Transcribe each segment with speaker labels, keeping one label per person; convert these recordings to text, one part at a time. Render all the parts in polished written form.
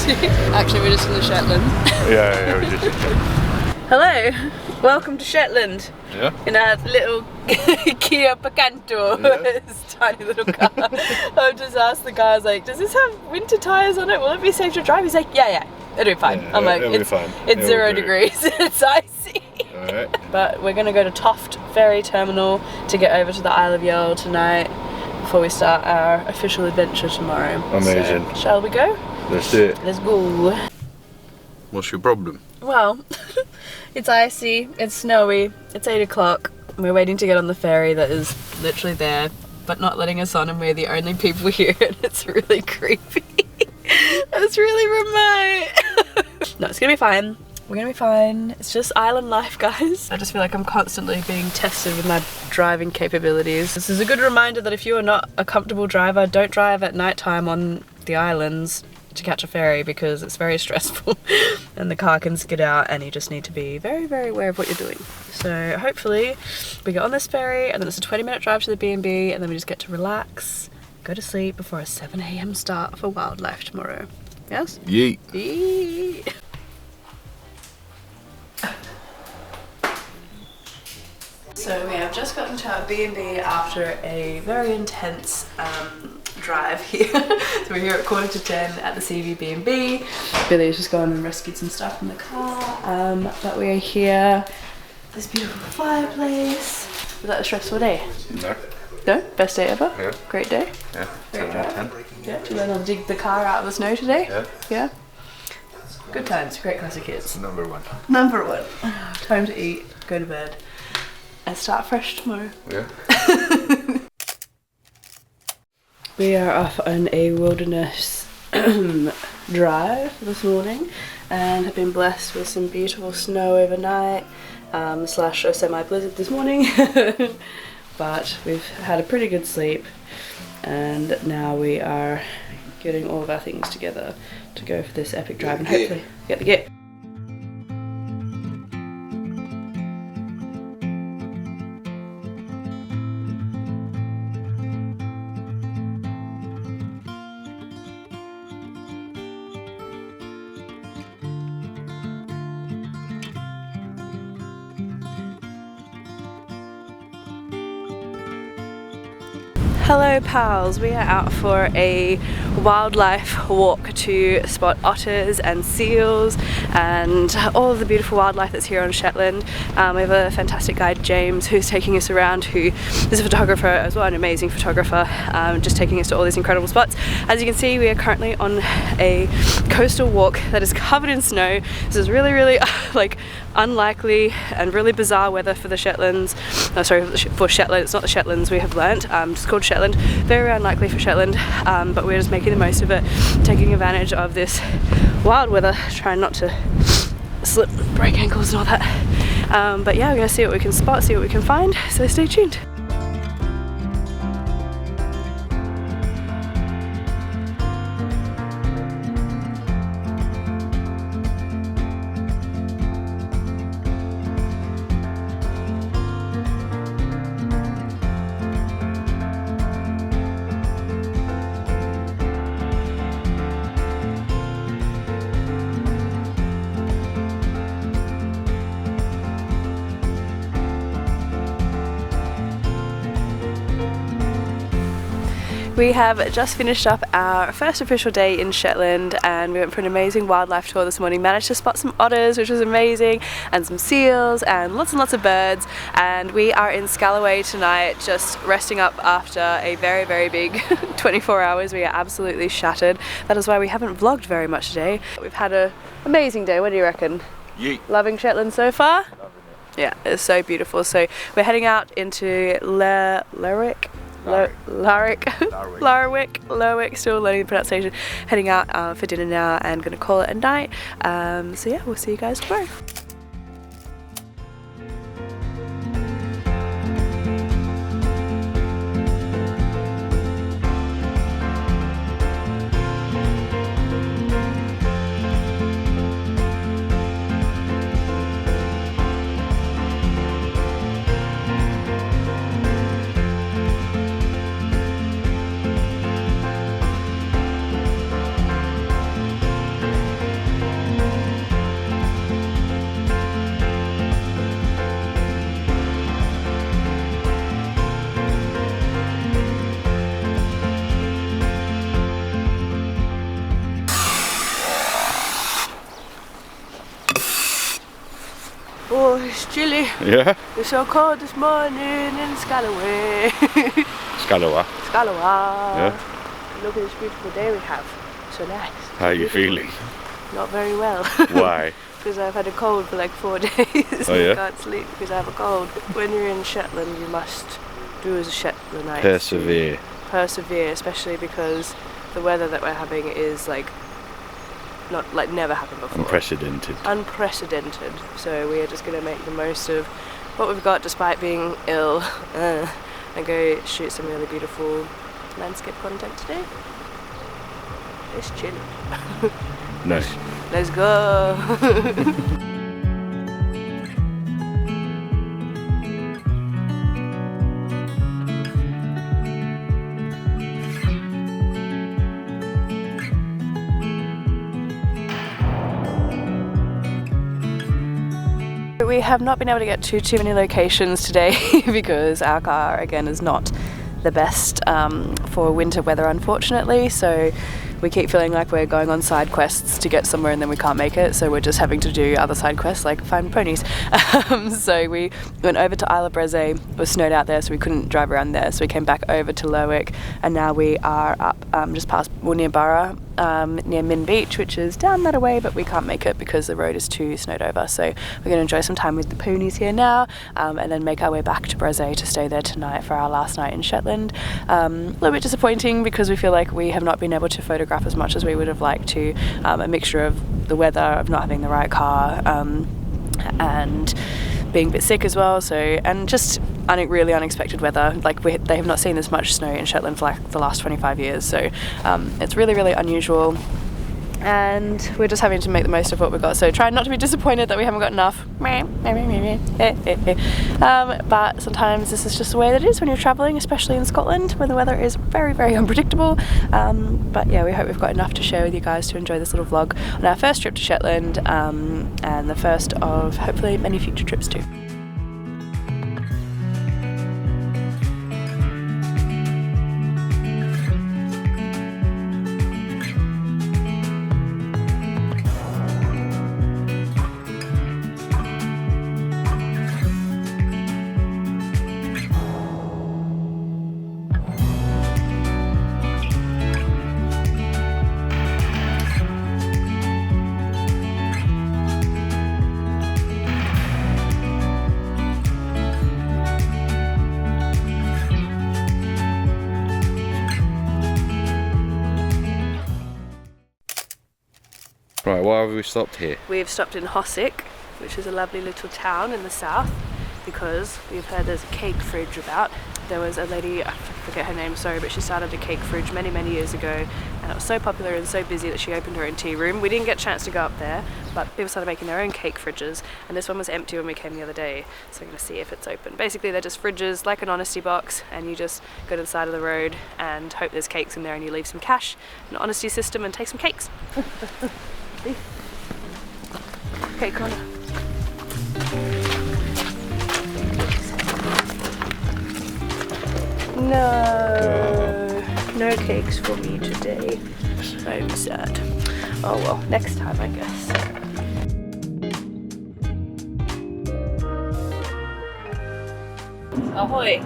Speaker 1: Actually, we're just in the Shetlands.
Speaker 2: Yeah, we're just in Shetland.
Speaker 1: Hello, welcome to Shetland.
Speaker 2: Yeah.
Speaker 1: In our little Kia Picanto, this tiny little car. I've just asked the guy, I was like, does this have winter tyres on it? Will it be safe to drive? He's like, yeah, it'll be fine.
Speaker 2: Yeah,
Speaker 1: I'm like,
Speaker 2: it'll be fine.
Speaker 1: It's 0 degrees, it's icy.
Speaker 2: Alright.
Speaker 1: But we're going to go to Toft Ferry Terminal to get over to the Isle of Yell tonight before we start our official adventure tomorrow.
Speaker 2: Amazing.
Speaker 1: So, shall we go?
Speaker 2: Let's do it.
Speaker 1: Let's go.
Speaker 2: What's your problem?
Speaker 1: Well, it's icy, it's snowy, it's 8 o'clock. We're waiting to get on the ferry that is literally there, but not letting us on, and we're the only people here, and it's really creepy. It's really remote. No, it's gonna be fine. We're gonna be fine. It's just island life, guys. I just feel like I'm constantly being tested with my driving capabilities. This is a good reminder that if you are not a comfortable driver, don't drive at night time on the islands to catch a ferry, because it's very stressful and the car can skid out, and you just need to be very, very aware of what you're doing. So hopefully we get on this ferry, and then it's a 20-minute drive to the B&B, and then we just get to relax, go to sleep before a 7 AM start for wildlife tomorrow. Yes?
Speaker 2: Yeet.
Speaker 1: Yeet. So we have just gotten to our B&B after a very intense drive here. So we're here at 10:15 at the CVB&B. Billy has just gone and rescued some stuff from the car, but we are here. This beautiful fireplace. Was that a stressful day?
Speaker 2: No.
Speaker 1: No? Best day ever?
Speaker 2: Yeah.
Speaker 1: Great day?
Speaker 2: Yeah.
Speaker 1: Great
Speaker 2: 10 out of
Speaker 1: drive?
Speaker 2: 10.
Speaker 1: Yeah, did you learn how to dig the car out of the snow today?
Speaker 2: Yeah.
Speaker 1: Yeah? Good times, great classic kids.
Speaker 2: Number one.
Speaker 1: Number one. Time to eat, go to bed, and start fresh tomorrow.
Speaker 2: Yeah.
Speaker 1: We are off on a wilderness drive this morning and have been blessed with some beautiful snow overnight, slash a semi-blizzard this morning. But we've had a pretty good sleep, and now we are getting all of our things together to go for this epic drive and hopefully get the gear. Hello pals, we are out for a wildlife walk to spot otters and seals and all of the beautiful wildlife that's here on Shetland. We have a fantastic guide, James, who's taking us around, who is a photographer as well, an amazing photographer, just taking us to all these incredible spots. As you can see, we are currently on a coastal walk that is covered in snow. This is really, really like unlikely and really bizarre weather for the Shetlands. For Shetland. It's not the Shetlands, we have learnt. It's called Shetland. Very unlikely for Shetland, but we're just making the most of it, taking advantage of this wild weather, trying not to slip, break ankles and all that. But yeah, we're going to see what we can spot, see what we can find, so stay tuned. We have just finished up our first official day in Shetland, and we went for an amazing wildlife tour this morning. Managed to spot some otters, which was amazing, and some seals and lots of birds. And we are in Scalloway tonight, just resting up after a very, very big 24 hours. We are absolutely shattered. That is why we haven't vlogged very much today. We've had an amazing day. What do you reckon?
Speaker 2: Yeet.
Speaker 1: Loving Shetland so far?
Speaker 2: Loving it.
Speaker 1: Yeah, it's so beautiful. So we're heading out into Lerwick, still learning the pronunciation. Heading out for dinner now and gonna call it a night. So yeah, we'll see you guys tomorrow. it's chilly.
Speaker 2: Yeah?
Speaker 1: It's so cold this morning in Scalloway.
Speaker 2: Scalawa.
Speaker 1: Scalloway.
Speaker 2: Yeah?
Speaker 1: Look at this beautiful day we have. So nice.
Speaker 2: How are you feeling?
Speaker 1: Not very well.
Speaker 2: Why?
Speaker 1: Because I've had a cold for like 4 days.
Speaker 2: Oh, yeah?
Speaker 1: I can't sleep because I have a cold. When you're in Shetland, you must do as a Shetlandites.
Speaker 2: Persevere.
Speaker 1: Persevere, especially because the weather that we're having is like not like never happened before.
Speaker 2: Unprecedented.
Speaker 1: Unprecedented. So we are just going to make the most of what we've got despite being ill and go shoot some really beautiful landscape content today. It's chilly.
Speaker 2: Nice.
Speaker 1: Let's go. We have not been able to get to too many locations today because our car again is not the best for winter weather, unfortunately, so we keep feeling like we're going on side quests to get somewhere and then we can't make it, so we're just having to do other side quests like find ponies. So we went over to Isle of Breze. It was snowed out there, so we couldn't drive around there, so we came back over to Lerwick, and now we are up just past, well, near Burra, near Min Beach, which is down that way, but we can't make it because the road is too snowed over. So we're going to enjoy some time with the ponies here now, and then make our way back to Breze to stay there tonight for our last night in Shetland. A little bit disappointing because we feel like we have not been able to photograph as much as we would have liked to. A mixture of the weather, of not having the right car, and being a bit sick as well, so, and just really unexpected weather. Like they have not seen this much snow in Shetland for like the last 25 years, so it's really, really unusual, and we're just having to make the most of what we've got, so try not to be disappointed that we haven't got enough. But sometimes this is just the way that it is when you're travelling, especially in Scotland where the weather is very, very unpredictable. But yeah, we hope we've got enough to share with you guys to enjoy this little vlog on our first trip to Shetland, and the first of hopefully many future trips too.
Speaker 2: Right, why have we stopped here?
Speaker 1: We've stopped in Hossick, which is a lovely little town in the south, because we've heard there's a cake fridge about. There was a lady, I forget her name, sorry, but she started a cake fridge many, many years ago, and it was so popular and so busy that she opened her own tea room. We didn't get a chance to go up there, but people started making their own cake fridges, and this one was empty when we came the other day, so I'm going to see if it's open. Basically, they're just fridges, like an honesty box, and you just go to the side of the road and hope there's cakes in there, and you leave some cash, an honesty system, and take some cakes. Okay, Connor. No cakes for me today. I'm sad. Oh well, next time I guess. Ahoy!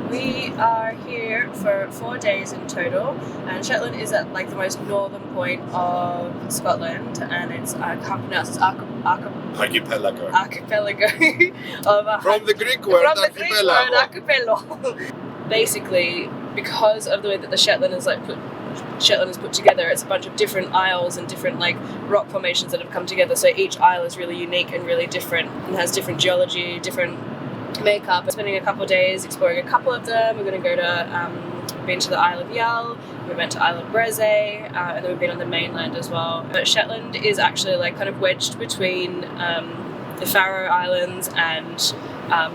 Speaker 1: We are here for 4 days in total, and Shetland is at like the most northern point of Scotland, and it's, I can't pronounce this,
Speaker 2: Archipelago.
Speaker 1: archipelago of
Speaker 2: From the Greek word archipelago.
Speaker 1: Basically, because of the way that the Shetland is put together, it's a bunch of different isles and different like rock formations that have come together, so each isle is really unique and really different and has different geology, different makeup. We're spending a couple of days exploring a couple of them. We're going to go to been to the Isle of Yell, we went to Isle of Breze, and then we've been on the mainland as well. But Shetland is actually like kind of wedged between the Faroe Islands and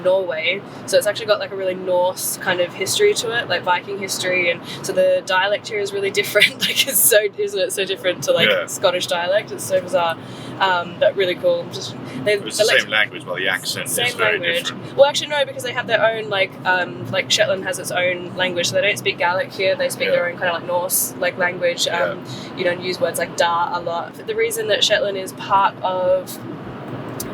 Speaker 1: Norway, so it's actually got like a really Norse kind of history to it, like Viking history, and so the dialect here is really different. Like it's so, isn't it so different to like Scottish dialect? It's so bizarre, but really cool. Just
Speaker 2: it's the same language, but the accent is very different.
Speaker 1: Well, actually no, because they have their own like Shetland has its own language, so they don't speak Gaelic here. They speak their own kind of like Norse like language. You don't use words like da a lot. The reason that Shetland is part of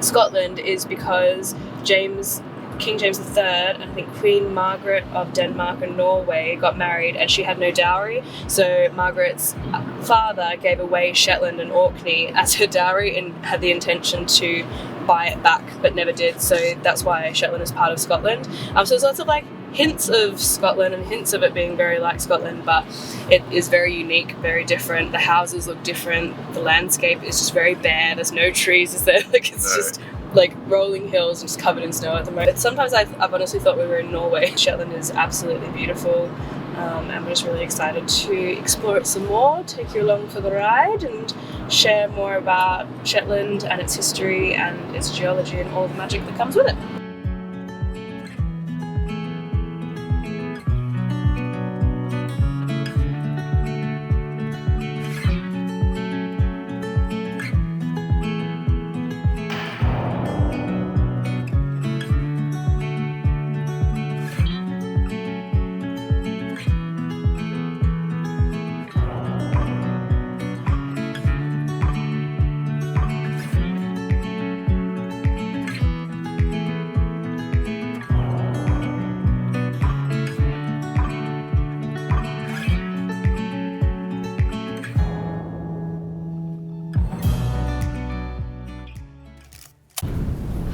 Speaker 1: Scotland is because King James III and I think Queen Margaret of Denmark and Norway got married and she had no dowry, so Margaret's father gave away Shetland and Orkney as her dowry and had the intention to buy it back but never did, so that's why Shetland is part of Scotland. So there's lots of like hints of Scotland and hints of it being very like Scotland, but it is very unique, very different. The houses look different, the landscape is just very bare, there's no trees, is there? Like it's just like rolling hills and just covered in snow at the moment. But sometimes I've honestly thought we were in Norway. Shetland is absolutely beautiful, and we're just really excited to explore it some more, take you along for the ride and share more about Shetland and its history and its geology and all the magic that comes with it.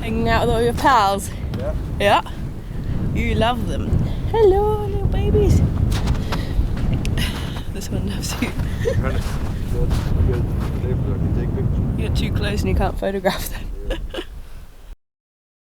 Speaker 1: Hanging out with all your pals?
Speaker 3: Yeah.
Speaker 1: Yeah? You love them. Hello, little babies. This one loves you. You're too close and you can't photograph them.